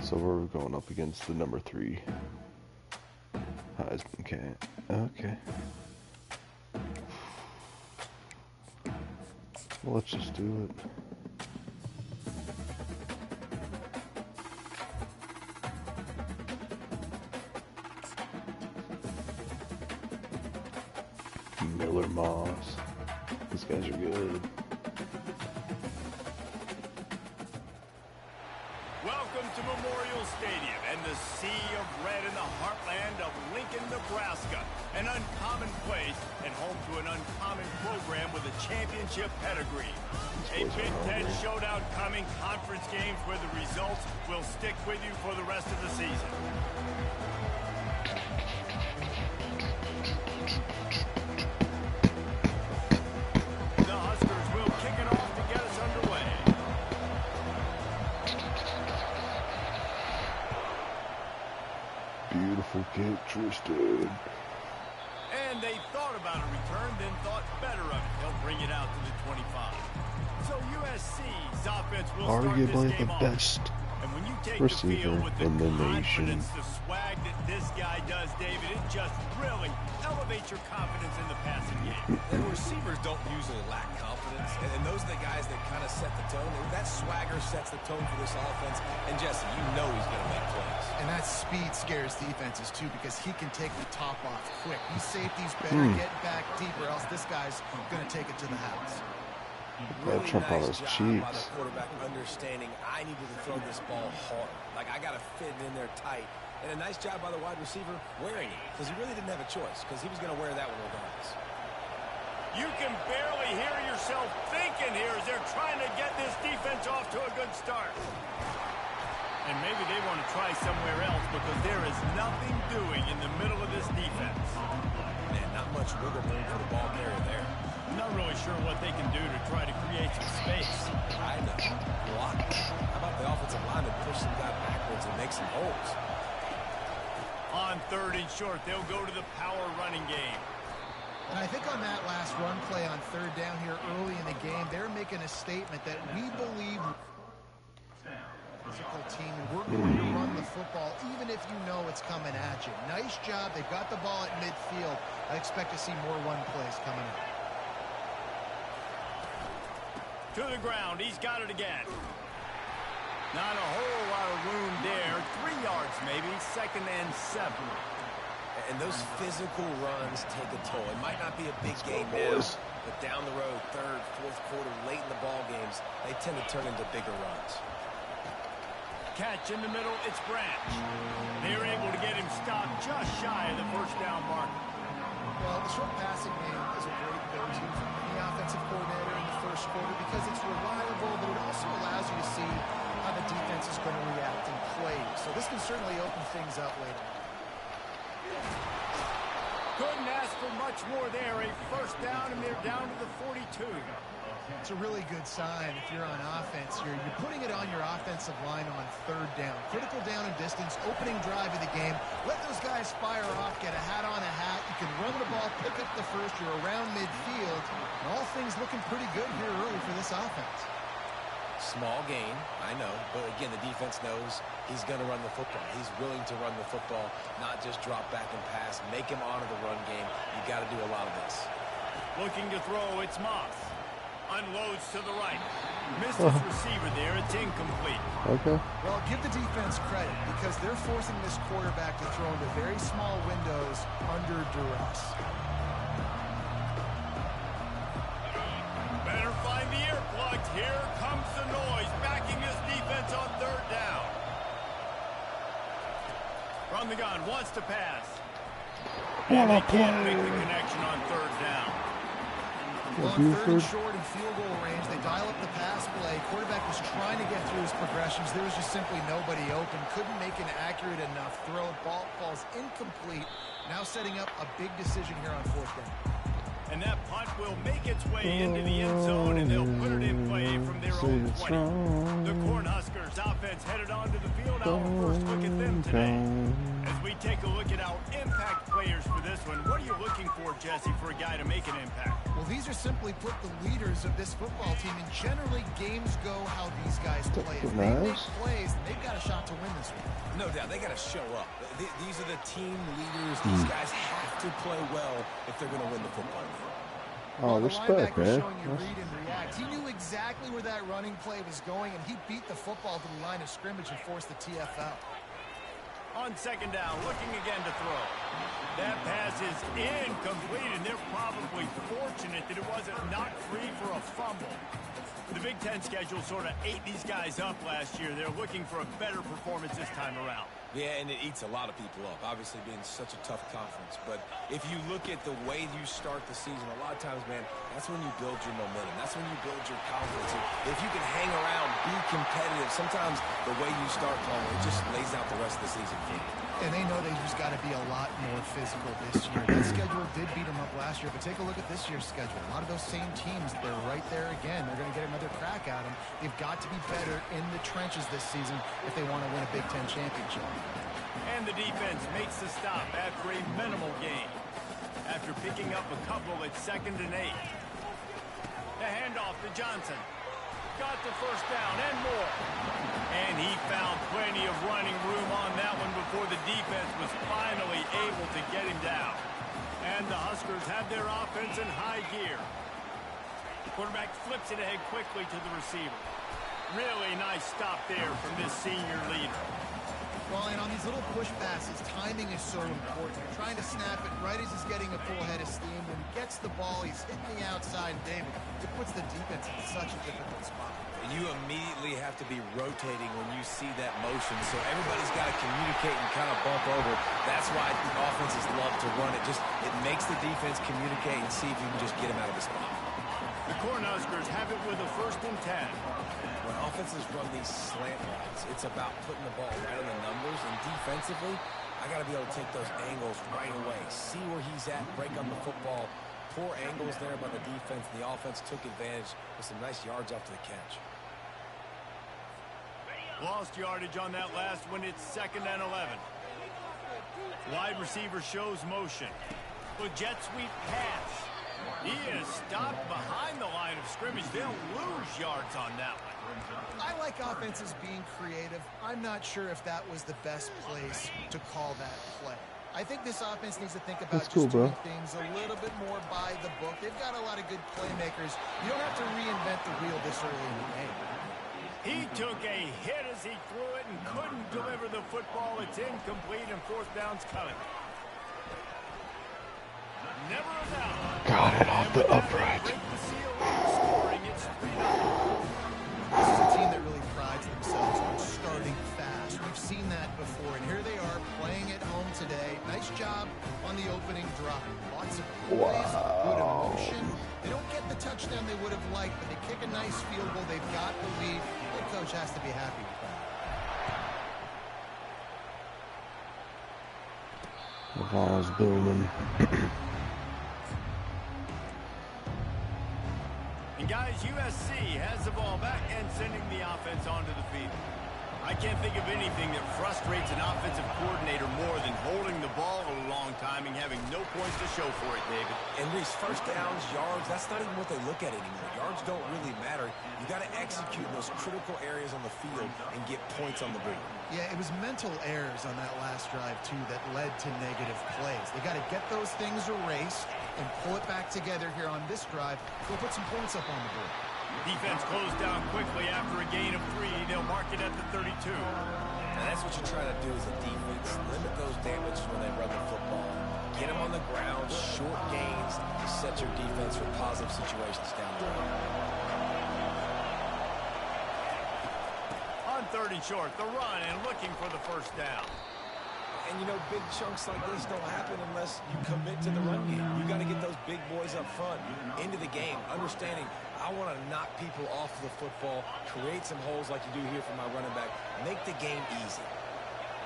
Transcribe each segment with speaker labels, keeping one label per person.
Speaker 1: So we're going up against the number 3 Heisman candidate. Okay. Well, let's just do it. Miller Moss. These guys are good.
Speaker 2: Welcome to Memorial Stadium and the sea of red in the heartland of Lincoln, Nebraska. An uncommon place and home to an uncommon program with a championship pedigree. A Big Ten showdown coming, conference games where the results will stick with you for the rest of the season. The Huskers will kick it off to get us underway.
Speaker 1: Beautiful kick, Tristan.
Speaker 2: And they thought about a return, then thought better of it. They'll bring it out to the 25. So USC's offense will start
Speaker 1: Arguably
Speaker 2: this game
Speaker 1: the
Speaker 2: off.
Speaker 1: best
Speaker 2: And when you take
Speaker 1: receiver
Speaker 2: the field with the
Speaker 1: in the nation.
Speaker 2: confidence, the swag that this guy does, David, it just really elevates your confidence in the passing game.
Speaker 3: And receivers don't usually lack confidence, and those are the guys that kind of set the tone. And that swagger sets the tone for this offense. And Jesse, you know he's going to make plays.
Speaker 4: And that speed scares defenses too, because he can take the top off quick. These safeties better get back deeper, else this guy's going to take it to the house.
Speaker 1: Really Trump on his
Speaker 3: job
Speaker 1: cheeks.
Speaker 3: by the quarterback understanding I needed to throw this ball hard. Like, I got to fit it in there tight. And a nice job by the wide receiver wearing it, because he really didn't have a choice, because he was going to wear that one regardless.
Speaker 2: You can barely hear yourself thinking here as they're trying to get this defense off to a good start. And maybe they want to try somewhere else because there is nothing doing in the middle of this defense.
Speaker 3: Man, not much wiggle room for the ball carrier there.
Speaker 2: I'm not really sure what they can do to try to create some space.
Speaker 3: I know. Block. How about the offensive lineman push some guy backwards and make some holes?
Speaker 2: On 3rd and short, they'll go to the power running game.
Speaker 4: And I think on that last run play on 3rd down here early in the game, they're making a statement that we believe physical team, and we're going to run the football even if you know it's coming at you. Nice job. They've got the ball at midfield. I expect to see more run plays coming up.
Speaker 2: To the ground. He's got it again. Not a whole lot of room there. 3 yards maybe. 2nd and 7.
Speaker 3: And those physical runs take a toll. It might not be a big game now, but down the road, 3rd, 4th quarter, late in the ball games, they tend to turn into bigger runs.
Speaker 2: Catch in the middle. It's Branch. They're able to get him stopped just shy of the 1st down mark.
Speaker 4: Well, the short passing game is a great go-to for any offensive coordinator in the 1st quarter because it's reliable, but it also allows you to see how the defense is going to react and play. So this can certainly open things up later.
Speaker 2: Couldn't ask for much more there. A 1st down, and they're down to the 42.
Speaker 4: It's a really good sign if you're on offense. You're putting it on your offensive line on 3rd down. Critical down and distance, opening drive of the game. Let those guys fire off, get a hat on a hat. You can run the ball, pick up the 1st. You're around midfield. And all things looking pretty good here early for this offense.
Speaker 3: Small gain, I know, but again, the defense knows he's going to run the football. He's willing to run the football, not just drop back and pass. Make him honor the run game. You got to do a lot of this.
Speaker 2: Looking to throw, it's Moss. Unloads to the right. Missed his receiver there. It's incomplete.
Speaker 1: Okay.
Speaker 4: Well, give the defense credit because they're forcing this quarterback to throw into very small windows under duress.
Speaker 2: Better find the earplugs. Here comes the noise, backing this defense on 3rd down. From the gun, wants to pass. And they can't make the connection on 3rd down.
Speaker 4: Well, on 3rd and short and field goal range, they dial up the pass play. Quarterback was trying to get through his progressions. There was just simply nobody open. Couldn't make an accurate enough throw. Ball falls incomplete. Now setting up a big decision here on 4th down.
Speaker 2: And that punt will make its way into the end zone, and they'll put it in play from their own 20. The Cornhuskers offense headed onto the field. Our first look at them today. As we take a look at our impact players for this one, what are you looking for, Jesse, for a guy to make an impact?
Speaker 4: Well, these are simply put the leaders of this football team, and generally games go how these guys play. If they make plays, they've got a shot to win this one.
Speaker 3: No doubt, they got to show up. These are the team leaders. These guys have to play well if they're going to win the football game.
Speaker 1: Oh, respect, man.
Speaker 4: Showing you read and react. He knew exactly where that running play was going, and he beat the football to the line of scrimmage and forced the TFL.
Speaker 2: On second down, looking again to throw. That pass is incomplete, and they're probably fortunate that it wasn't knocked free for a fumble. The Big Ten schedule sort of ate these guys up last year. They're looking for a better performance this time around.
Speaker 3: Yeah, and it eats a lot of people up, obviously being such a tough conference. But if you look at the way you start the season, a lot of times, man, that's when you build your momentum. That's when you build your confidence. If you can hang around, be competitive, sometimes the way you start, Paul, it just lays out the rest of the season for you.
Speaker 4: And they know they just got to be a lot more physical this year. That schedule did beat them up last year, but take a look at this year's schedule. A lot of those same teams, they're right there again. They're going to get another crack at them. They've got to be better in the trenches this season if they want to win a Big Ten championship.
Speaker 2: And the defense makes the stop after a minimal gain. After picking up a couple at 2nd and 8. The handoff to Johnson. Got the first down and more. And he found plenty of running room on that one before the defense was finally able to get him down. And the Huskers have their offense in high gear. Quarterback flips it ahead quickly to the receiver. Really nice stop there from this senior leader.
Speaker 4: Well, and on these little push passes, timing is so important. You're trying to snap it right as he's getting a full head of steam. When he gets the ball, he's hitting the outside, David. It puts the defense in such a difficult spot.
Speaker 3: And you immediately have to be rotating when you see that motion. So everybody's got to communicate and kind of bump over. That's why the offenses love to run it. It makes the defense communicate and see if you can just get him out of the spot.
Speaker 2: The Cornhuskers have it with a 1st and 10.
Speaker 3: When offenses run these slant routes, it's about putting the ball right on the numbers. And defensively, I got to be able to take those angles right away. See where he's at, break on the football. Poor angles there by the defense. The offense took advantage with some nice yards after the catch.
Speaker 2: Lost yardage on that last one. It's 2nd and 11. Wide receiver shows motion. The jet sweep pass. He is stopped behind the line of scrimmage. They'll lose yards on that one.
Speaker 4: I like offenses being creative. I'm not sure if that was the best place to call that play. I think this offense needs to think about doing things a little bit more by the book. They've got a lot of good playmakers. You don't have to reinvent the wheel this early in the game.
Speaker 2: He took a hit as he threw it and couldn't deliver the football. It's incomplete and 4th down's coming. Never a doubt.
Speaker 1: Got it off the upright.
Speaker 2: Break the seal of scoring. It's 3-0.
Speaker 4: This is a team that really prides themselves on starting fast. We've seen that before, and here they are playing at home today. Nice job on the opening drive. Lots of plays, good emotion. They don't get the touchdown they would have liked, but they kick a nice field goal. They've got the lead. The coach has to be happy with that.
Speaker 1: The ball's booming.
Speaker 2: And guys, USC has the ball back and sending the offense onto the field. I can't think of anything that frustrates an offensive coordinator more than holding the ball a long time and having no points to show for it, David.
Speaker 3: And Reese, first downs, yards, that's not even what they look at anymore. Yards don't really matter. You got to execute in those critical areas on the field and get points on the board.
Speaker 4: Yeah, it was mental errors on that last drive, too, that led to negative plays. They got to get those things erased and pull it back together here on this drive. Go put some points up on the board.
Speaker 2: Defense closed down quickly after a gain of 3. They'll mark it at the 32.
Speaker 3: And that's what you're trying to do as a defense. Limit those damages when they run the football. Get them on the ground, short gains, set your defense for positive situations down the road.
Speaker 2: On 3rd and short, the run and looking for the 1st down.
Speaker 3: And, you know, big chunks like this don't happen unless you commit to the run game. You got to get those big boys up front into the game, understanding I want to knock people off the football, create some holes like you do here for my running back, make the game easy.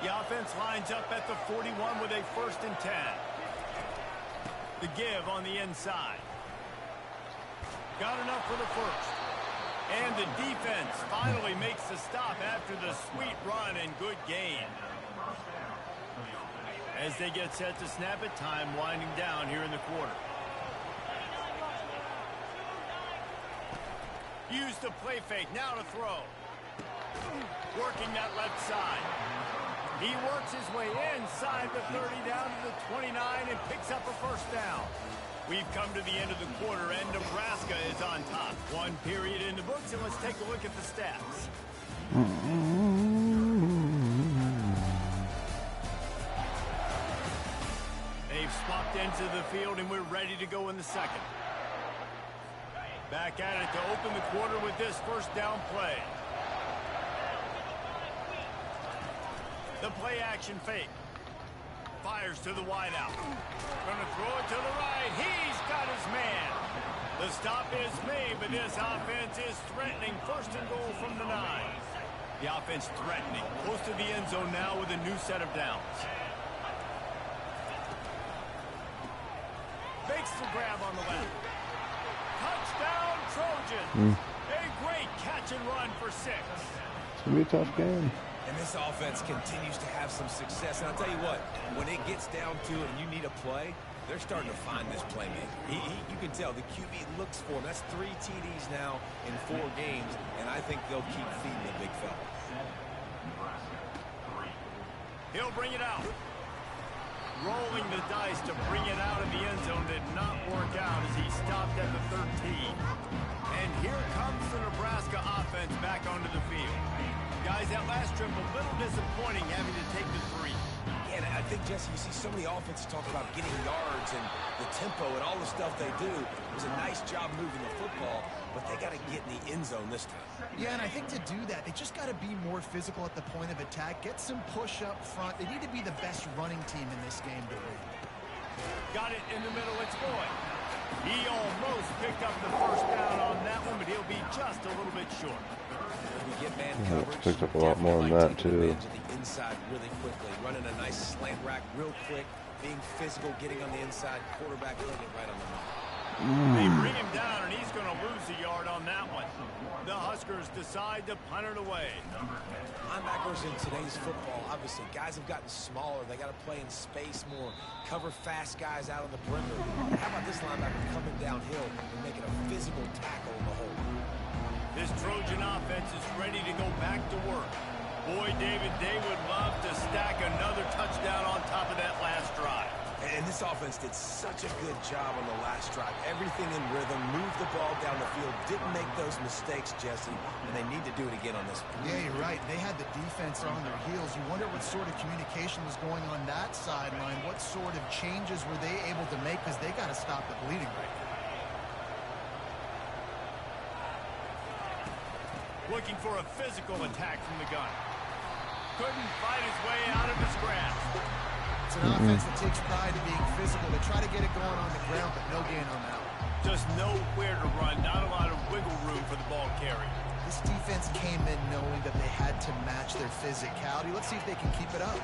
Speaker 2: The offense lines up at the 41 with a 1st and 10. The give on the inside. Got enough for the 1st. And the defense finally makes the stop after the sweet run and good gain. As they get set to snap it, time winding down here in the quarter. Use the play fake, now to throw. Working that left side. He works his way inside the 30 down to the 29 and picks up a first down. We've come to the end of the quarter, and Nebraska is on top. One period in the books, and let's take a look at the stats. They've swapped into the field, and we're ready to go in the second. Back at it to open the quarter with this first down play. The play action fake. Fires to the wideout. Gonna throw it to the right. He's got his man. The stop is made, but this offense is threatening. First and goal from the 9. The offense threatening. Close to the end zone now with a new set of downs. Makes the grab on the left. Touchdown, Trojans. A great catch and run for 6.
Speaker 1: It's going to be a tough game.
Speaker 3: And this offense continues to have some success. And I'll tell you what, when it gets down to it and you need a play, they're starting to find this playmaker. You can tell the QB looks for him. That's 3 TDs now in 4 games, and I think they'll keep feeding the big fella.
Speaker 2: He'll bring it out. Rolling the dice to bring it out of the end zone did not work out as he stopped at the 13. And here comes the Nebraska offense back onto the field. Guys, that last trip a little disappointing having to take the 3.
Speaker 3: Yeah, and I think, Jesse, you see so many offenses talk about getting yards and the tempo and all the stuff they do. It was a nice job moving the football, but they got to get in the end zone this time.
Speaker 4: Yeah, and I think to do that, they just got to be more physical at the point of attack, get some push up front. They need to be the best running team in this game to win.
Speaker 2: Got it in the middle, it's Boyd. He almost picked up the first down on that one, but he'll be just a little bit short.
Speaker 3: We get man
Speaker 1: Yeah,
Speaker 3: coverage.
Speaker 1: it's picked up a lot more than that, too.
Speaker 3: The inside really quickly, running a nice slant rack real quick, being physical, getting on the inside, quarterback putting it right on the mark.
Speaker 2: They bring him down, and he's going to lose a yard on that one. The Huskers decide to punt it away.
Speaker 3: Linebackers in today's football, obviously, guys have gotten smaller. They got to play in space more, cover fast guys out on the perimeter. How about this linebacker coming downhill and making a physical tackle in the hole?
Speaker 2: This Trojan offense is ready to go back to work. Boy, David, they would love to stack another touchdown on top of that last drive.
Speaker 3: And this offense did such a good job on the last drive. Everything in rhythm, moved the ball down the field, didn't make those mistakes, Jesse, and they need to do it again on this one.
Speaker 4: Yeah, you're right. They had the defense on their heels. You wonder what sort of communication was going on that sideline. What sort of changes were they able to make, because they got to stop the bleeding right now.
Speaker 2: Looking for a physical attack from the gun. Couldn't fight his way out of his grasp.
Speaker 4: It's an offense that takes pride in being physical. They try to get it going on the ground, but no gain on that one.
Speaker 2: Just nowhere to run. Not a lot of wiggle room for the ball carrier.
Speaker 4: This defense came in knowing that they had to match their physicality. Let's see if they can keep it up.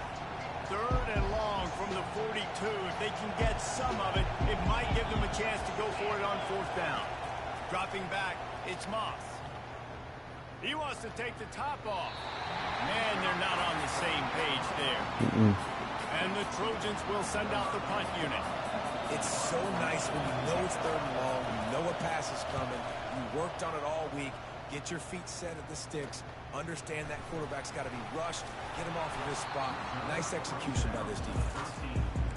Speaker 2: 3rd and long from the 42. If they can get some of it, it might give them a chance to go for it on 4th down. Dropping back, it's Moss. He wants to take the top off. Man, they're not on the same page there. And the Trojans will send out the punt unit.
Speaker 3: It's so nice when you know it's 3rd and long, you know a pass is coming, you worked on it all week, get your feet set at the sticks, understand that quarterback's got to be rushed, get him off of his spot. Nice execution by this defense.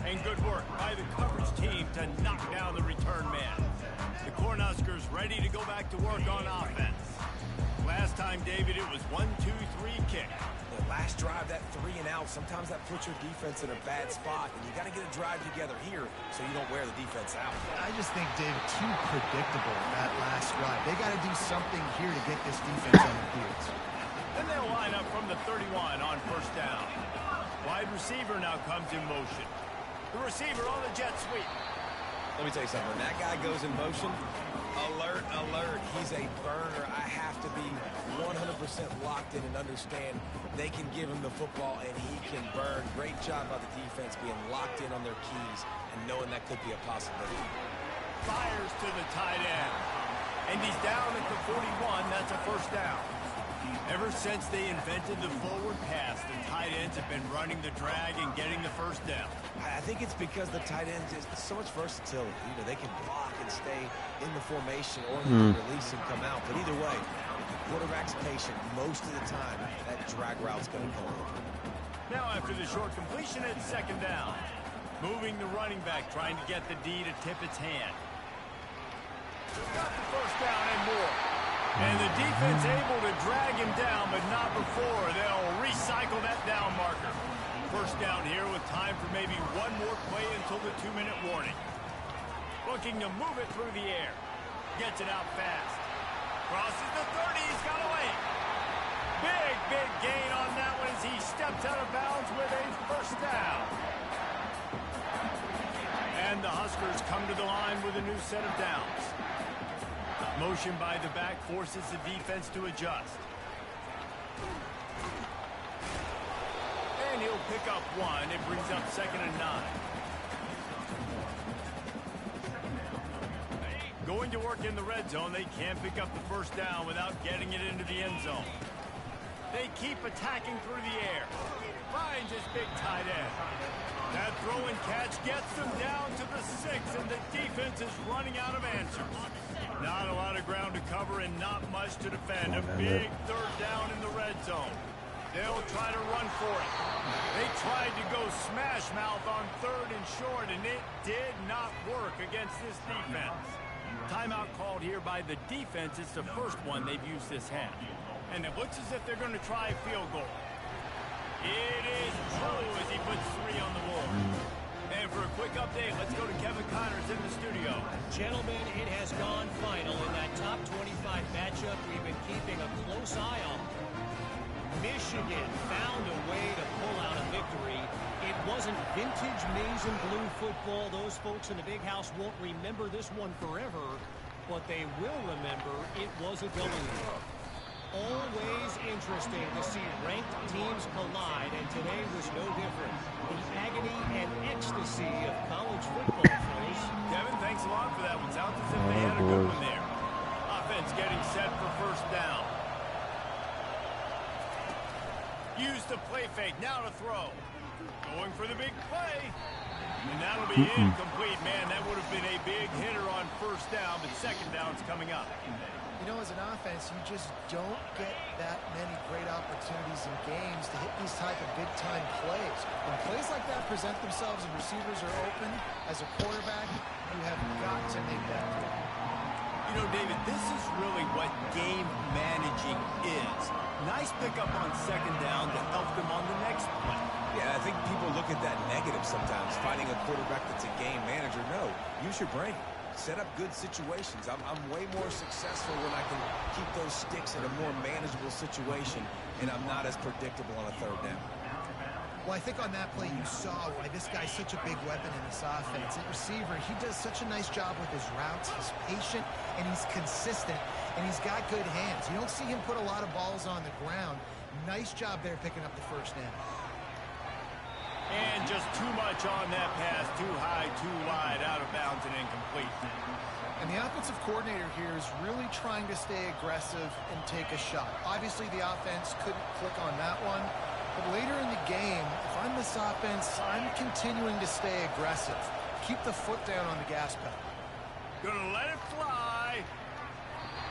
Speaker 2: And good work by the coverage team to knock down the return man. The Cornhuskers ready to go back to work on offense. Last time, David, it was 1-2-3 kick.
Speaker 3: The last drive, that 3 and out, sometimes that puts your defense in a bad spot, and you got to get a drive together here so you don't wear the defense out.
Speaker 4: I just think, David, too predictable that last drive. They got to do something here to get this defense on their heels.
Speaker 2: Then they'll line up from the 31 on 1st down. Wide receiver now comes in motion. The receiver on the jet sweep.
Speaker 3: Let me tell you something. When that guy goes in motion, alert, alert. He's a burner. I have to be 100% locked in and understand they can give him the football and he can burn. Great job by the defense being locked in on their keys and knowing that could be a possibility.
Speaker 2: Fires to the tight end. And he's down at the 41. That's a 1st down. Ever since they invented the forward pass, the tight ends have been running the drag and getting the first down.
Speaker 3: I think it's because the tight ends is so much versatility. You know, they can block and stay in the formation or they can release and come out. But either way, if the quarterback's patient most of the time, that drag route's going to come over.
Speaker 2: Now after the short completion, it's second down. Moving the running back, trying to get the D to tip its hand. Got the first down and more. And the defense able to drag him down, but not before. They'll recycle that down marker. First down here with time for maybe one more play until the 2-minute warning. Looking to move it through the air. Gets it out fast. Crosses the 30. He's got away. Big gain on that one as he steps out of bounds with a first down. And the Huskers come to the line with a new set of downs. Motion by the back forces the defense to adjust. And he'll pick up one. It brings up 2nd and 9. Going to work in the red zone. They can't pick up the first down without getting it into the end zone. They keep attacking through the air. Finds his big tight end. That throw and catch gets them down to the 6, and the defense is running out of answers. Not a lot of ground to cover and not much to defend. A big third down in the red zone. They'll try to run for it. They tried to go smash mouth on 3rd and short, and it did not work against this defense. Timeout called here by the defense. It's the first one they've used this half. And it looks as if they're going to try a field goal. It is true as he puts 3 on the board. And for a quick update, let's go to Kevin Connors in the studio.
Speaker 5: Gentlemen, it has gone final in that top 25 matchup we've been keeping a close eye on. Michigan found a way to pull out a victory. It wasn't vintage maize and blue football. Those folks in the big house won't remember this one forever, but they will remember it was a W. Always interesting to see ranked teams collide, and today was no different. The agony and ecstasy of college football, fellas.
Speaker 2: Kevin, thanks a lot for that one. Sounds as if they had a good one there. Offense getting set for first down. Use the play fake. Now to throw. Going for the big play. And that'll be incomplete. Man, that would have been a big hitter on first down, but second down's coming up.
Speaker 4: You know, as an offense, you just don't get that many great opportunities in games to hit these type of big-time plays. When plays like that present themselves and receivers are open, as a quarterback, you have got to make that play.
Speaker 2: You know, David, this is really what game managing is. Nice pickup on second down to help them on the next play.
Speaker 3: Yeah, I think people look at that negative sometimes, finding a quarterback that's a game manager. No, use your brain. Set up good situations. I'm way more successful when I can keep those sticks in a more manageable situation, and I'm not as predictable on a third down.
Speaker 4: Well, I think on that play you saw why this guy's such a big weapon in this offense. At receiver, he does such a nice job with his routes. He's patient, and he's consistent, and he's got good hands. You don't see him put a lot of balls on the ground. Nice job there picking up the first down.
Speaker 2: And just too much on that pass. Too high, too wide, out of bounds and incomplete.
Speaker 4: And the offensive coordinator here is really trying to stay aggressive and take a shot. Obviously, the offense couldn't click on that one. But later in the game, if I'm this offense, I'm continuing to stay aggressive. Keep the foot down on the gas pedal.
Speaker 2: Gonna let it fly.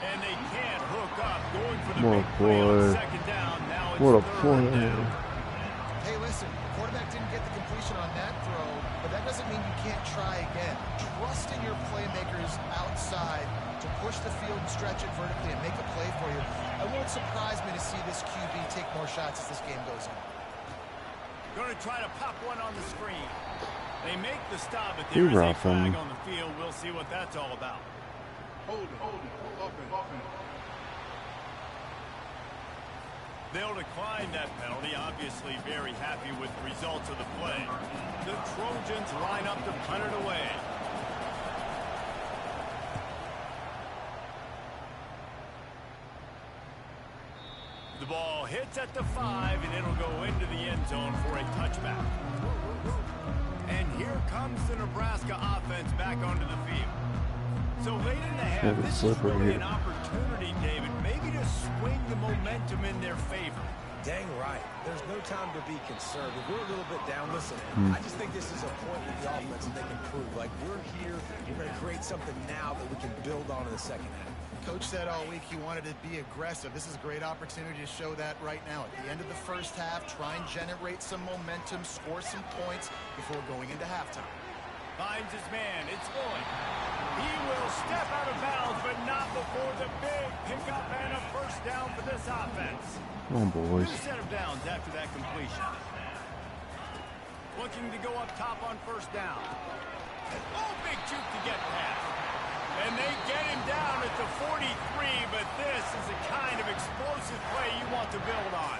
Speaker 2: And they can't hook up. Going for the
Speaker 1: What
Speaker 2: big
Speaker 1: a
Speaker 2: play on
Speaker 1: boy.
Speaker 2: second down. Now it's
Speaker 1: What a
Speaker 2: third
Speaker 1: play.
Speaker 2: down.
Speaker 4: Hey, listen, the quarterback didn't get the completion on that throw, but that doesn't mean you can't try again. Trust in your playmakers outside to push the field and stretch it vertically and make a play for you. It won't surprise me to see this QB take more shots as this game goes on.
Speaker 2: Going to try to pop one on the screen. They make the stop, but
Speaker 1: He
Speaker 2: there is a
Speaker 1: roughed him.
Speaker 2: flag on the field. We'll see what that's all about.
Speaker 6: Hold it, open.
Speaker 2: They'll decline that penalty, obviously very happy with the results of the play. The Trojans line up to punt it away. The ball hits at the 5, and it'll go into the end zone for a touchback. And here comes the Nebraska offense back onto the field. So late in the half,
Speaker 1: Yeah, the
Speaker 2: this is
Speaker 1: slipper
Speaker 2: really
Speaker 1: here.
Speaker 2: an opportunity, David, maybe to swing the momentum in their favor.
Speaker 3: Dang right. There's no time to be concerned. If we're a little bit down, listen, I just think this is a point with the offense that they can prove. Like, we're here, we're going to create something now that we can build on in the second half.
Speaker 4: Coach said all week he wanted to be aggressive. This is a great opportunity to show that right now. At the end of the first half, try and generate some momentum, score some points before going into halftime.
Speaker 2: Finds his man. It's Floyd. He will step out of bounds, but not before the big pickup and a first down for this offense.
Speaker 1: Come on, boys.
Speaker 2: New set of downs after that completion. Looking to go up top on first down. Oh, big juke to get past. And they get him down at the 43, but this is the kind of explosive play you want to build on.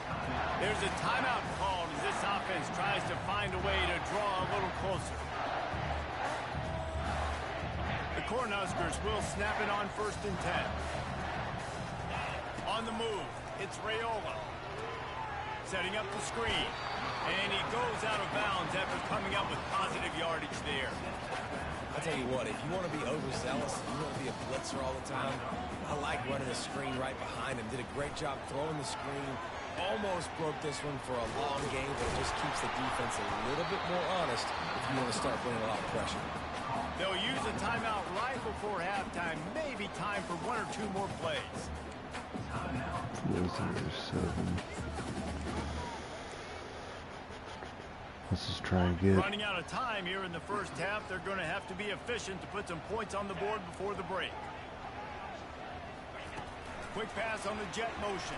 Speaker 2: There's a timeout called as this offense tries to find a way to draw a little closer. The Cornhuskers will snap it on 1st and 10. On the move. It's Raiola setting up the screen, and he goes out of bounds after coming up with positive yardage there.
Speaker 3: I'll tell you what, if you want to be overzealous, if you want to be a blitzer all the time, I like running a screen right behind him. Did a great job throwing the screen. Almost broke this one for a long game, but it just keeps the defense a little bit more honest if you want to start putting a lot of pressure.
Speaker 2: They'll use a timeout right before halftime. Maybe time for 1 or 2 more plays.
Speaker 1: 4-0-7. Let's just try and get.
Speaker 2: Running out of time here in the first half. They're going to have to be efficient to put some points on the board before the break. Quick pass on the jet motion.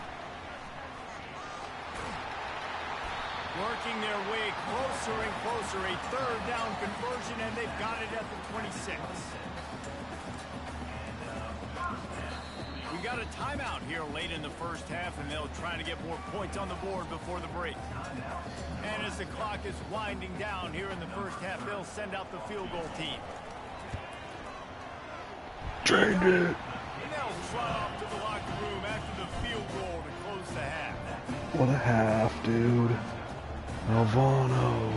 Speaker 2: Working their way closer and closer. A 3rd down conversion, and they've got it at the 26. We got a timeout here late in the first half, and they'll try to get more points on the board before the break. And as the clock is winding down here in the first half, they'll send out the field goal team.
Speaker 1: Trained it.
Speaker 2: And they'll trot off to the locker room after the field goal to close the half.
Speaker 1: What a half, dude. Alvano.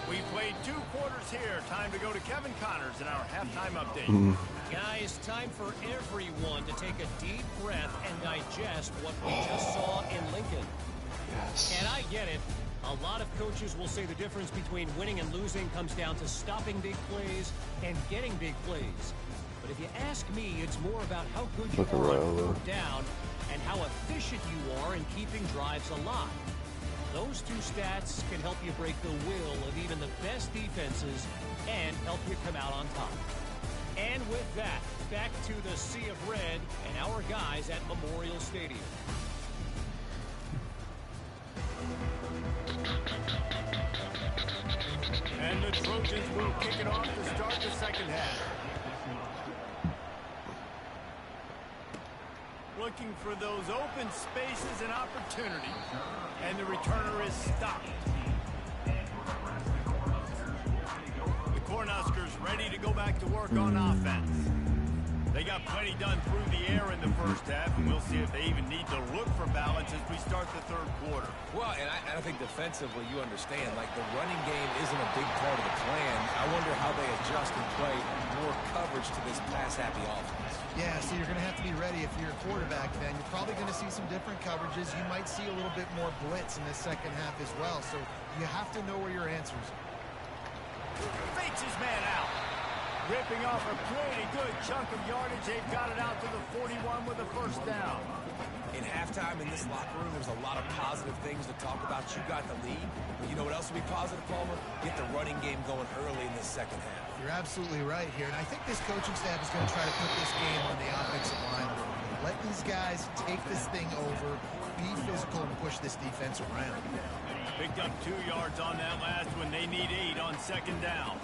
Speaker 2: We played 2 quarters here. Time to go to Kevin Connors in our halftime update.
Speaker 5: Guys, time for everyone to take a deep breath and digest what we just saw in Lincoln.
Speaker 1: Yes.
Speaker 5: And I get it. A lot of coaches will say the difference between winning and losing comes down to stopping big plays and getting big plays. But if you ask me, it's more about how good you
Speaker 1: Look at
Speaker 5: are on
Speaker 1: Raiola.
Speaker 5: 3rd down and how efficient you are in keeping drives alive. Those 2 stats can help you break the will of even the best defenses and help you come out on top. And with that, back to the Sea of Red and our guys at Memorial Stadium.
Speaker 2: And the Trojans will kick it off to start the second half. Looking for those open spaces and opportunities. And the returner is stopped. The Cornhuskers ready to go back to work on offense. They got plenty done through the air in the first half, and we'll see if they even need to look for balance as we start the 3rd quarter.
Speaker 3: Well, and I think defensively, you understand, like the running game isn't a big part of the plan. I wonder how they adjust and play more coverage to this pass-happy offense.
Speaker 4: Yeah, so you're going to have to be ready if you're a quarterback then. You're probably going to see some different coverages. You might see a little bit more blitz in the second half as well. So you have to know where your answers are.
Speaker 2: Fakes his man out. Ripping off a pretty good chunk of yardage. They've got it out to the 41 with a first down.
Speaker 3: In halftime in this locker room, there's a lot of positive things to talk about. You got the lead. But you know what else would be positive, Palmer? Get the running game going early in this second half.
Speaker 4: You're absolutely right here. And I think this coaching staff is going to try to put this game on the offensive line a little bit. Let these guys take this thing over, be physical, and push this defense around.
Speaker 2: Picked up 2 yards on that last one. They need 8 on second down.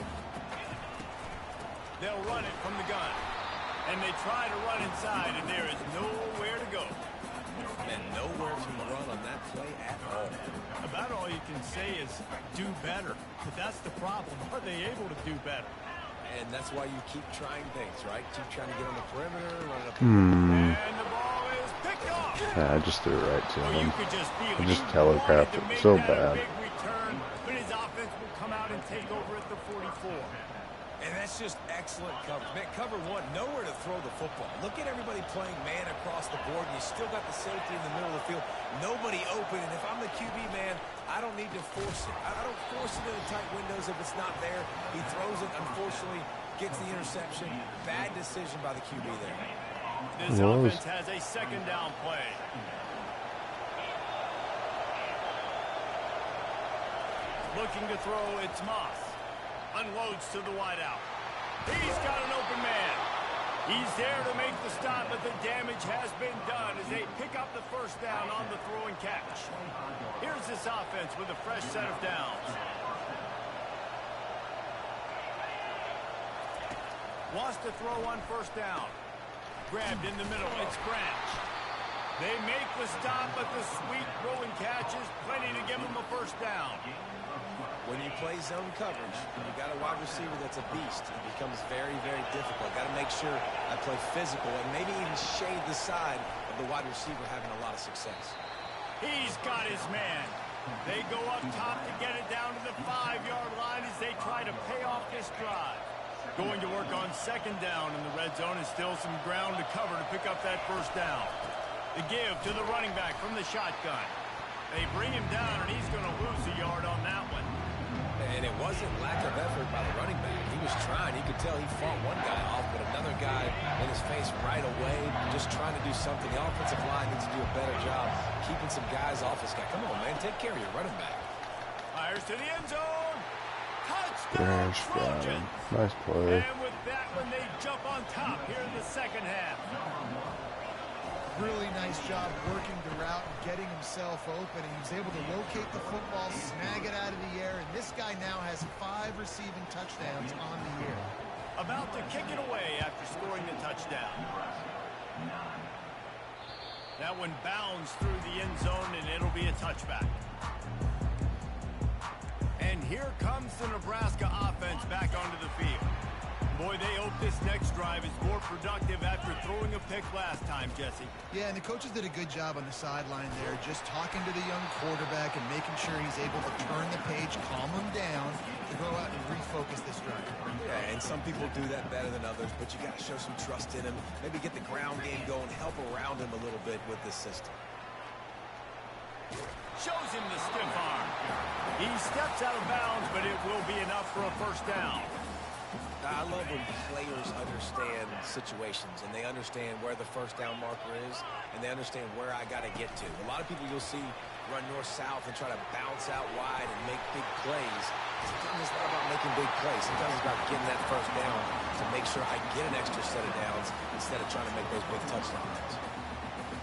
Speaker 2: They'll run it from the gun. And they try to run inside, and there is nowhere to go.
Speaker 3: And nowhere to run on that play at all.
Speaker 2: About all you can say is do better. But that's the problem. Are they able to do better?
Speaker 3: And that's why you keep trying things, right? Keep trying to get on the perimeter, run it up.
Speaker 2: And the ball is picked off.
Speaker 1: Yeah, I just threw it right to
Speaker 2: Oh, you
Speaker 1: him.
Speaker 2: could just feel
Speaker 1: I
Speaker 2: it.
Speaker 1: just
Speaker 2: He
Speaker 1: telegraphed
Speaker 2: wanted to
Speaker 1: it
Speaker 2: make
Speaker 1: so
Speaker 2: that
Speaker 1: bad.
Speaker 2: big return, but his offense will come out and take over at the 44.
Speaker 3: And that's just excellent coverage. Man, cover one, nowhere to throw the football. Look at everybody playing man across the board, and you still got the safety in the middle of the field. Nobody open, and if I'm the QB, man, I don't need to force it. I don't force it into tight windows if it's not there. He throws it, unfortunately, gets the interception. Bad decision by the QB there.
Speaker 2: This offense has a second down play. Looking to throw, it's Moss. Unloads to the wideout. He's got an open man. He's there to make the stop, but the damage has been done as they pick up the first down on the throw and catch. Here's this offense with a fresh set of downs. Wants to throw on first down. Grabbed in the middle. It's Branch. They make the stop, but the sweet throw and catch is plenty to give them a first down.
Speaker 3: When you play zone coverage, and you got a wide receiver that's a beast, it becomes very, very difficult. Got to make sure I play physical and maybe even shade the side of the wide receiver having a lot of success.
Speaker 2: He's got his man. They go up top to get it down to the 5-yard line as they try to pay off this drive. Going to work on second down in the red zone, and still some ground to cover to pick up that first down. The give to the running back from the shotgun. They bring him down, and he's going to lose a yard on that one.
Speaker 3: And it wasn't lack of effort by the running back. He was trying. You could tell he fought one guy off, but another guy in his face right away, just trying to do something. The offensive line needs to do a better job keeping some guys off this guy. Come on, man. Take care of your running back.
Speaker 2: Fires to the end zone. Touchdown,
Speaker 1: Branch down.
Speaker 2: Trojans.
Speaker 1: Nice play.
Speaker 2: And with that one, they jump on top here in the second half.
Speaker 4: Really nice job working the route and getting himself open. And he was able to locate the football, snag it out of the air, and this guy now has 5 receiving touchdowns on the year.
Speaker 2: About to kick it away after scoring the touchdown. That one bounds through the end zone, and it'll be a touchback. And here comes the Nebraska offense back onto the field. Boy, they hope this next drive is more productive after throwing a pick last time, Jesse.
Speaker 4: Yeah, and the coaches did a good job on the sideline there, just talking to the young quarterback and making sure he's able to turn the page, calm him down, to go out and refocus this drive.
Speaker 3: Yeah, and some people do that better than others, but you got to show some trust in him. Maybe get the ground game going, help around him a little bit with this system.
Speaker 2: Shows him the stiff arm. He steps out of bounds, but it will be enough for a first down.
Speaker 3: I love when players understand situations and they understand where the first down marker is and they understand where I got to get to. A lot of people you'll see run north-south and try to bounce out wide and make big plays. Sometimes it's not about making big plays. Sometimes it's about getting that first down to make sure I get an extra set of downs instead of trying to make those big touchdowns.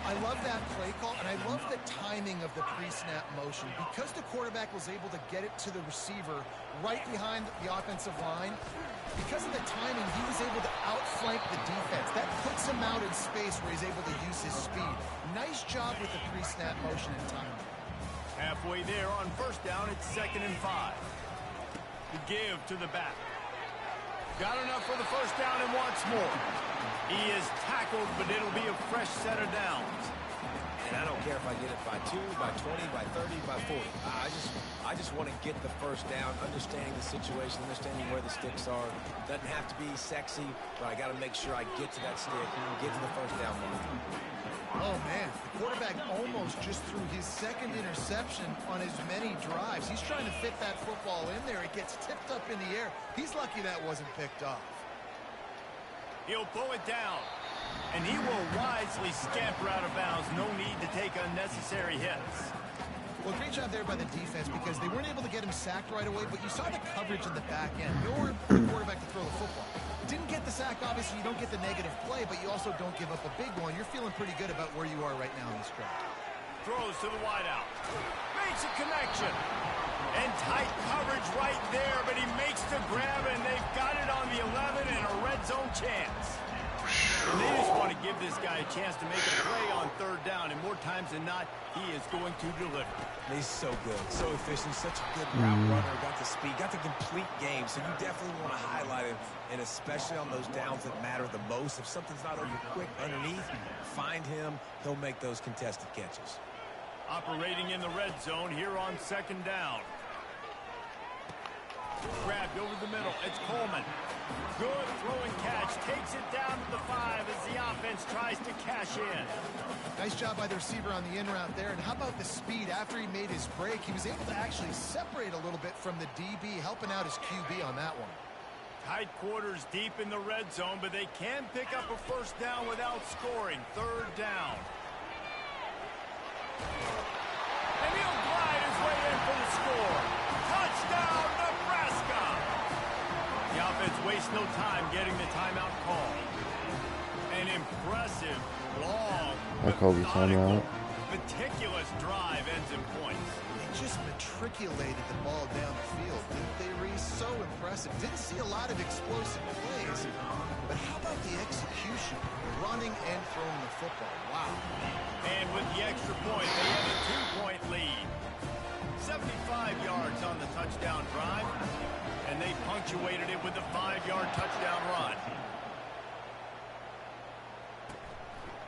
Speaker 4: I love that play call, and I love the timing of the pre-snap motion. Because the quarterback was able to get it to the receiver right behind the offensive line, because of the timing, he was able to outflank the defense. That puts him out in space where he's able to use his speed. Nice job with the pre-snap motion and timing.
Speaker 2: Halfway there on first down, it's 2nd and 5. The give to the back. Got enough for the first down and wants more. He is tackled, but it'll be a fresh set of downs.
Speaker 3: And I don't care if I get it by 2, by 20, by 30, by 40. I just want to get the first down, understanding the situation, understanding where the sticks are. Doesn't have to be sexy, but I got to make sure I get to that stick and get to the first down mark.
Speaker 4: Oh, man, the quarterback almost just threw his second interception on as many drives. He's trying to fit that football in there. It gets tipped up in the air. He's lucky that wasn't picked off.
Speaker 2: He'll pull it down, and he will wisely scamper out of bounds. No need to take unnecessary hits.
Speaker 4: Well, great job there by the defense because they weren't able to get him sacked right away, but you saw the coverage in the back end. Nowhere for the quarterback to throw the football. Didn't get the sack, obviously. You don't get the negative play, but you also don't give up a big one. You're feeling pretty good about where you are right now in this drive.
Speaker 2: Throws to the wideout. Makes a connection. And tight coverage right there, but he makes the grab, and they've got it on the 11 and a red zone chance. And they just want to give this guy a chance to make a play on third down, and more times than not, he is going to deliver.
Speaker 3: He's so good, so efficient, such a good route runner, got the speed, got the complete game, so you definitely want to highlight him, and especially on those downs that matter the most. If something's not open quick underneath, find him, he'll make those contested catches.
Speaker 2: Operating in the red zone here on second down. Grabbed over the middle. It's Coleman. Good throwing catch. Takes it down to the 5 as the offense tries to cash in.
Speaker 4: Nice job by the receiver on the in route there. And how about the speed after he made his break? He was able to actually separate a little bit from the DB, helping out his QB on that one.
Speaker 2: Tight quarters deep in the red zone, but they can pick up a first down without scoring. Third down. And he'll glide his way in for the score. Touchdown, Nebraska! The offense wastes no time getting the timeout call. An impressive, long,
Speaker 1: I call the timeout.
Speaker 2: meticulous drive ends in points.
Speaker 4: They just matriculated the ball down the field, didn't they, Reese? So impressive. Didn't see a lot of explosive plays, but how about the execution? Running and throwing the football. Wow.
Speaker 2: And with the extra point, they have a 2-point lead. 75 yards on the touchdown drive, and they punctuated it with a 5-yard touchdown run.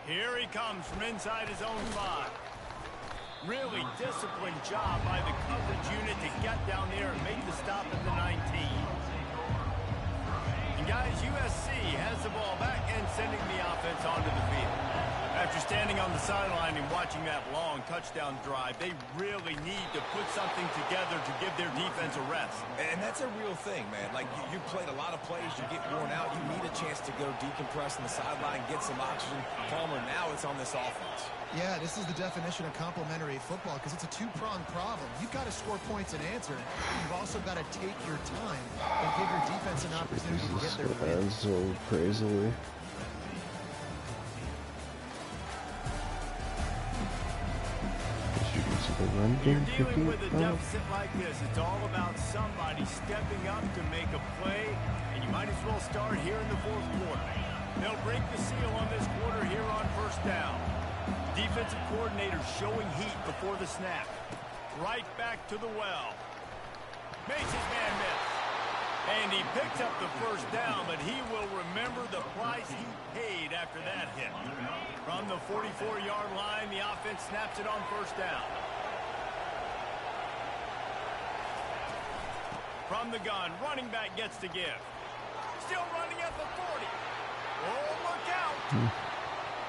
Speaker 2: Here he comes from inside his own 5. Really disciplined job by the coverage unit to get down there and make the stop at the 19. And guys, USC has the ball back and sending the offense onto the field. After standing on the sideline and watching that long touchdown drive, they really need to put something together to give their defense a rest.
Speaker 3: And that's a real thing, man. Like, you played a lot of plays, you get worn out, you need a chance to go decompress on the sideline, get some oxygen. Palmer, now it's on this offense.
Speaker 4: Yeah, this is the definition of complementary football because it's a two-pronged problem. You've got to score points and answer. You've also got to take your time and give your defense an opportunity to get their win.
Speaker 1: So crazily.
Speaker 2: You're dealing with a deficit like this. It's all about somebody stepping up to make a play, and you might as well start here in the fourth quarter. They'll break the seal on this quarter here on first down. Defensive coordinator showing heat before the snap. Right back to the well. Makes his man miss. And he picks up the first down, but he will remember the price he paid after that hit. From the 44-yard line, the offense snaps it on first down. From the gun, running back gets to give. Still running at the 40. Oh, look out.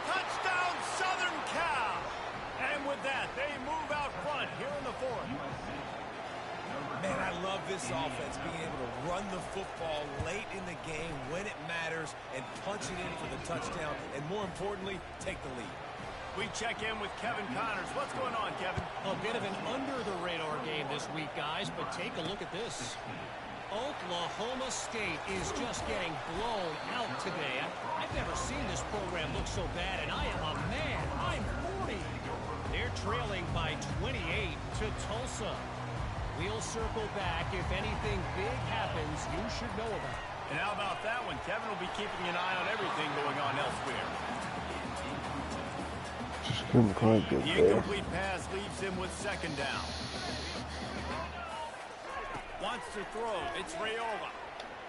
Speaker 2: Touchdown, Southern Cal. And with that, they move out front here in the fourth.
Speaker 3: Man, I love this offense, being able to run the football late in the game when it matters and punch it in for the touchdown, and more importantly, take the lead.
Speaker 2: We check in with Kevin Connors. What's going on, Kevin?
Speaker 5: A bit of an under-the-radar game this week, guys, but take a look at this. Oklahoma State is just getting blown out today. I've never seen this program look so bad, and I am a man. I'm 40. They're trailing by 28 to Tulsa. We'll circle back. If anything big happens, you should know about it.
Speaker 2: And how about that one? Kevin will be keeping an eye on everything going on elsewhere.
Speaker 1: Just couldn't quite get
Speaker 2: The
Speaker 1: there.
Speaker 2: incomplete pass leaves him with second down. Wants to throw. It's Raiola.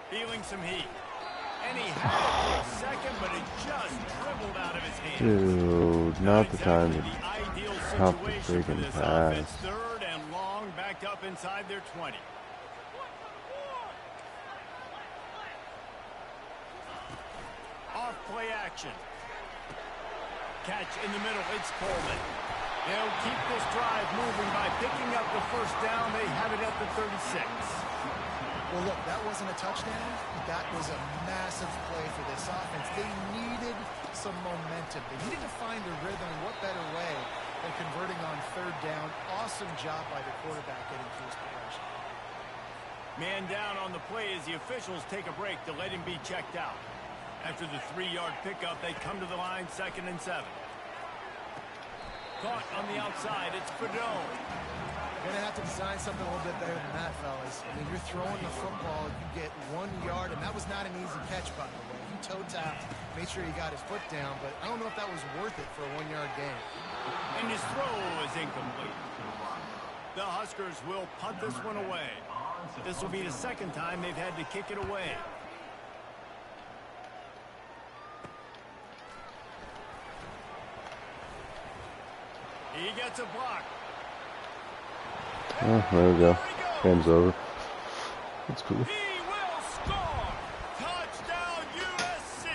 Speaker 2: Feeling some heat. And he had it for a second, but it just dribbled out of his hand.
Speaker 1: Dude, not the time to
Speaker 2: the ideal
Speaker 1: pop the
Speaker 2: situation for
Speaker 1: freaking
Speaker 2: this
Speaker 1: pass.
Speaker 2: offense. Third and long, backed up inside their 20. Off play action. Catch in the middle. It's Coleman. They'll keep this drive moving by picking up the first down. They have it at the 36.
Speaker 4: Well, look, that wasn't a touchdown. That was a massive play for this offense. They needed some momentum. They needed to find their rhythm, and what better way than converting on third down. Awesome job by the quarterback getting through his progression.
Speaker 2: Man down on the play as the officials take a break to let him be checked out. After the 3-yard pickup, they come to the line, 2nd and 7. Caught on the outside, it's Fedone.
Speaker 4: You're going to have to design something a little bit better than that, fellas. I mean, you're throwing the football, you get 1 yard, and that was not an easy catch, by the way. him toe tapped, made sure he got his foot down, but I don't know if that was worth it for a 1-yard gain.
Speaker 2: And his throw is incomplete. The Huskers will punt this one away. This will be the second time they've had to kick it away. He gets a block.
Speaker 1: Oh, there we go. Game's over. That's cool.
Speaker 2: He will score! Touchdown USC!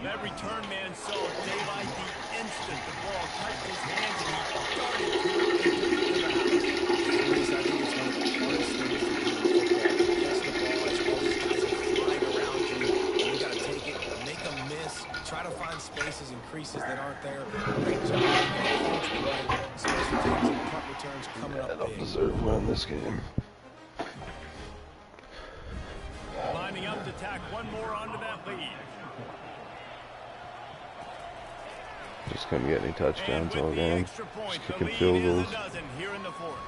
Speaker 2: That return man saw daylight the instant the ball touched his hands and he darted to it and took it to the house.
Speaker 3: I think it's one of the hardest things to do in football. Catch the ball as all these guys are flying around you. And you got to take it, make them miss, try to find spaces and creases that aren't there. Great job. Special teams and punt returns coming
Speaker 1: I
Speaker 3: up
Speaker 1: don't
Speaker 3: big.
Speaker 1: deserve to win this game.
Speaker 2: Lining up to tack one more onto that lead.
Speaker 1: Just couldn't get any touchdowns all
Speaker 2: And with the
Speaker 1: game.
Speaker 2: extra point,
Speaker 1: Just
Speaker 2: the
Speaker 1: kicking
Speaker 2: lead
Speaker 1: field
Speaker 2: is
Speaker 1: goals.
Speaker 2: a dozen here in the fourth.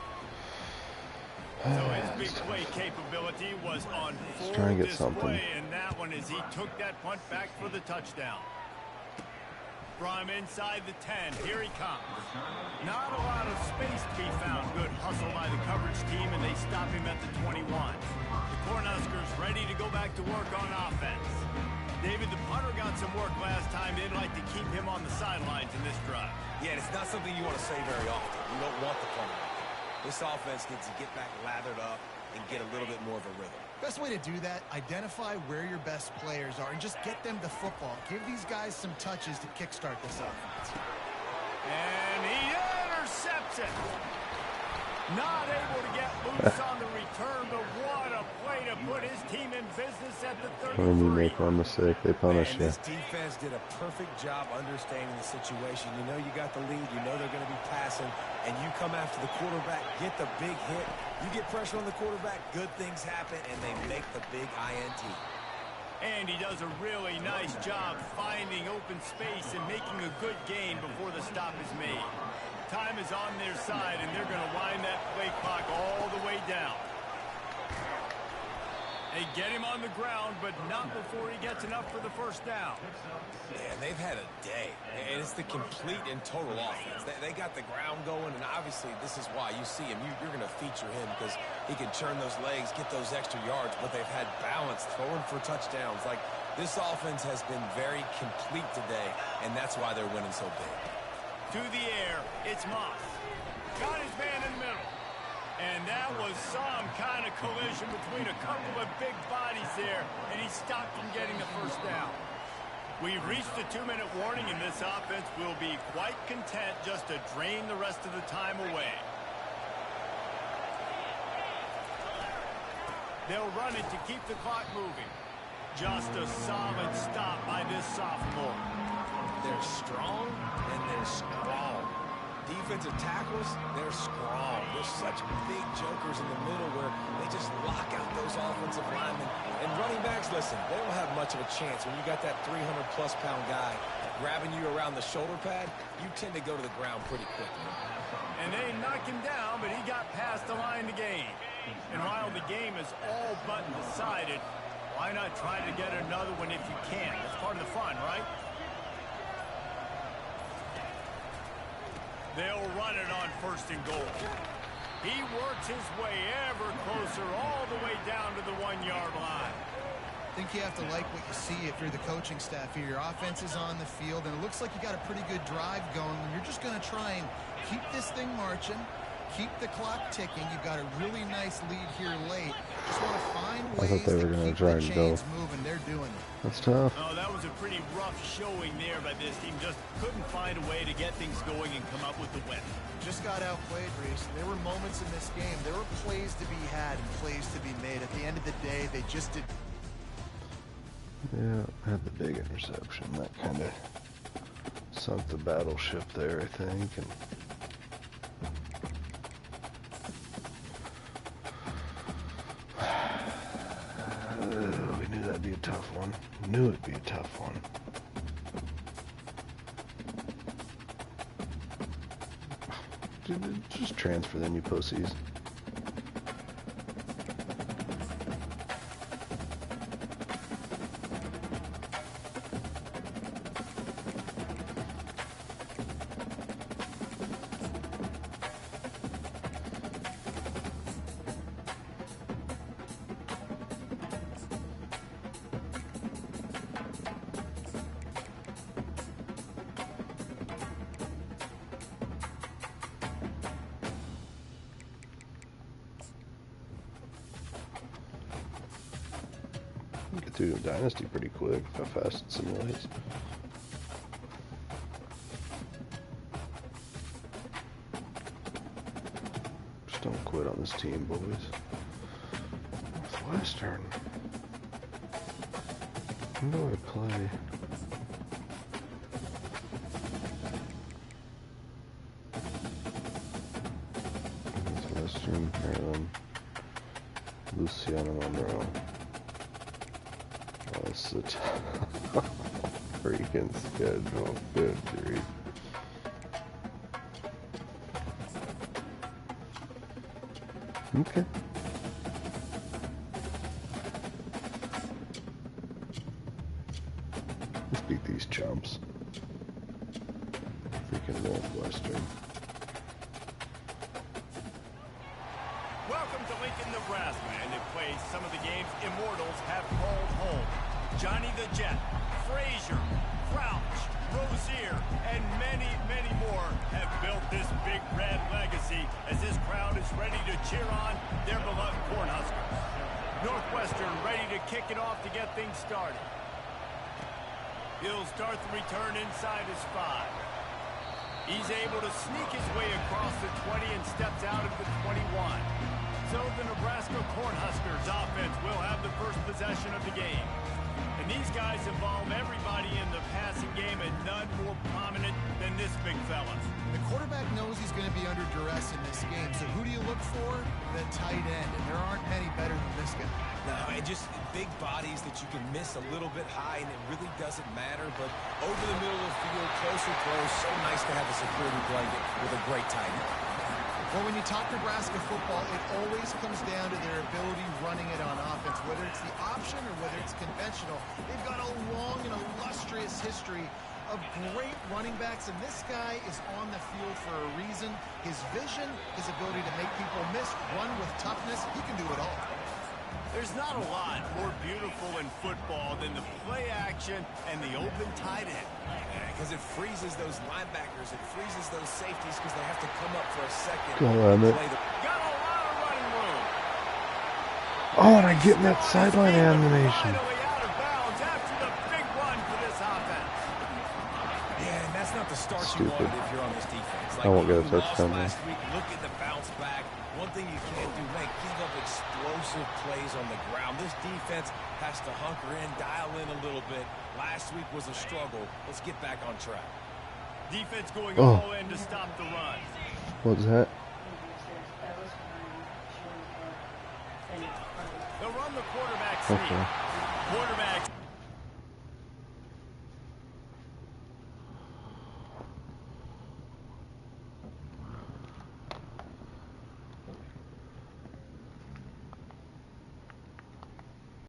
Speaker 2: So his big play capability was on full
Speaker 1: try and get
Speaker 2: display
Speaker 1: something.
Speaker 2: in that one as he took that punt back for the touchdown. From inside the 10, here he comes. Not a lot of space to be found. Good hustle by the coverage team, and they stop him at the 21. The Cornhuskers ready to go back to work on offense. David, the punter got some work last time. They'd like to keep him on the sidelines in this drive.
Speaker 3: Yeah, and it's not something you want to say very often. You don't want the punter. This offense needs to get back lathered up and get a little bit more of a rhythm.
Speaker 4: Best way to do that, identify where your best players are and just get them the football. Give these guys some touches to kickstart this offense.
Speaker 2: And he intercepts it. Not able to get loose on the return, but what a play to put his team in business at the 33.
Speaker 1: When you make one mistake, they punish
Speaker 3: And
Speaker 1: you.
Speaker 3: this defense did a perfect job understanding the situation. You know you got the lead. You know they're going to be passing. And you come after the quarterback, get the big hit. You get pressure on the quarterback, good things happen, and they make the big INT.
Speaker 2: And he does a really nice job finding open space and making a good gain before the stop is made. Time is on their side, and they're going to wind that play clock all the way down. They get him on the ground, but not before he gets enough for the first down.
Speaker 3: Man, they've had a day, and it's the complete and total offense. They got the ground going, and obviously this is why you see him. You're going to feature him because he can churn those legs, get those extra yards, but they've had balance, throwing for touchdowns. Like, this offense has been very complete today, and that's why they're winning so big.
Speaker 2: To the air, it's Moss. Got his man in the middle. And that was some kind of collision between a couple of big bodies there, and he stopped from getting the first down. We've reached the 2-minute warning, and this offense will be quite content just to drain the rest of the time away. They'll run it to keep the clock moving. Just a solid stop by this sophomore.
Speaker 3: They're strong, and they're strong. Defensive tackles, they're strong. They're such big jokers in the middle where they just lock out those offensive linemen. And running backs, listen, they don't have much of a chance. When you got that 300-plus pound guy grabbing you around the shoulder pad, you tend to go to the ground pretty quickly.
Speaker 2: And they knocked him down, but he got past the line to gain. And while the game is all but decided, why not try to get another one if you can? That's part of the fun, right? They'll run it on 1st and goal. He works his way ever closer all the way down to the 1-yard line.
Speaker 4: I think you have to like what you see if you're the coaching staff here. Your offense is on the field, and it looks like you got a pretty good drive going. You're just going to try and keep this thing marching, keep the clock ticking. You've got a really nice lead here late. Just want to find ways
Speaker 1: they were
Speaker 4: to
Speaker 1: gonna
Speaker 4: keep
Speaker 1: try
Speaker 4: the
Speaker 1: and
Speaker 4: chains
Speaker 1: go.
Speaker 4: moving. They're doing it.
Speaker 1: That's tough.
Speaker 2: Oh, that was a pretty rough showing there by this team. Just couldn't find a way to get things going and come up with the win.
Speaker 4: Just got outplayed, Reese. There were moments in this game. There were plays to be had and plays to be made. At the end of the day, they just did.
Speaker 1: Yeah, I had the big interception. That kind of sunk the battleship there, I think. And we knew that'd be a tough one. Knew it'd be a tough one. Just transfer them, you pussies. Dude, Dynasty pretty quick, how fast it simulates. Just don't quit on this team, boys. Northwestern. When do I play? Northwestern, Maryland, Luciano Monroe. Oh, that's the freaking schedule. Good grief. Okay. Let's beat these chumps. Freaking Northwestern.
Speaker 2: Welcome to Lincoln, Nebraska, and it plays some of the games Immortals have called home. Johnny the Jet, Frazier, Crouch, Rozier, and many, many more have built this Big Red legacy as this crowd is ready to cheer on their beloved Cornhuskers. Northwestern ready to kick it off to get things started. He'll start the return inside his 5. He's able to sneak his way across the 20 and steps out of the 21. So the Nebraska Cornhuskers offense will have the first possession of the game. And these guys involve everybody in the passing game, and none more prominent than this big fella.
Speaker 4: The quarterback knows he's going to be under duress in this game, so who do you look for? The tight end, and there aren't many better than this guy.
Speaker 3: No, and just big bodies that you can miss a little bit high, and it really doesn't matter. But over the middle of the field, closer throws, so nice to have a security blanket with a great tight end.
Speaker 4: Well, when you talk Nebraska football, it always comes down to their ability running it on offense, whether it's the option or whether it's conventional. They've got a long and illustrious history of great running backs, and this guy is on the field for a reason. His vision, his ability to make people miss, run with toughness, he can do it all.
Speaker 2: There's not a lot more beautiful in football than the play action and the open tight end.
Speaker 3: Because it freezes those linebackers, it freezes those safeties because they have to come up for a second.
Speaker 1: Go on, it.
Speaker 2: Got a lot of running room.
Speaker 1: Oh, and I get in that sideline animation.
Speaker 2: Finally out of bounds after the big run for this offense.
Speaker 3: Yeah, and that's not the start
Speaker 1: Stupid.
Speaker 3: you wanted if you're on this defense.
Speaker 1: I won't get a
Speaker 3: you
Speaker 1: touchdown
Speaker 3: lost
Speaker 1: there.
Speaker 3: last week, look at the bounce back. One thing you can't do, man, give up explosive plays on the ground. This defense has to hunker in, dial in a little bit. Last week was a struggle. Let's get back on track.
Speaker 2: Defense going
Speaker 1: Oh.
Speaker 2: all in to stop the run.
Speaker 1: What's that?
Speaker 2: They'll run the quarterback sneak.
Speaker 1: Okay.
Speaker 2: Quarterback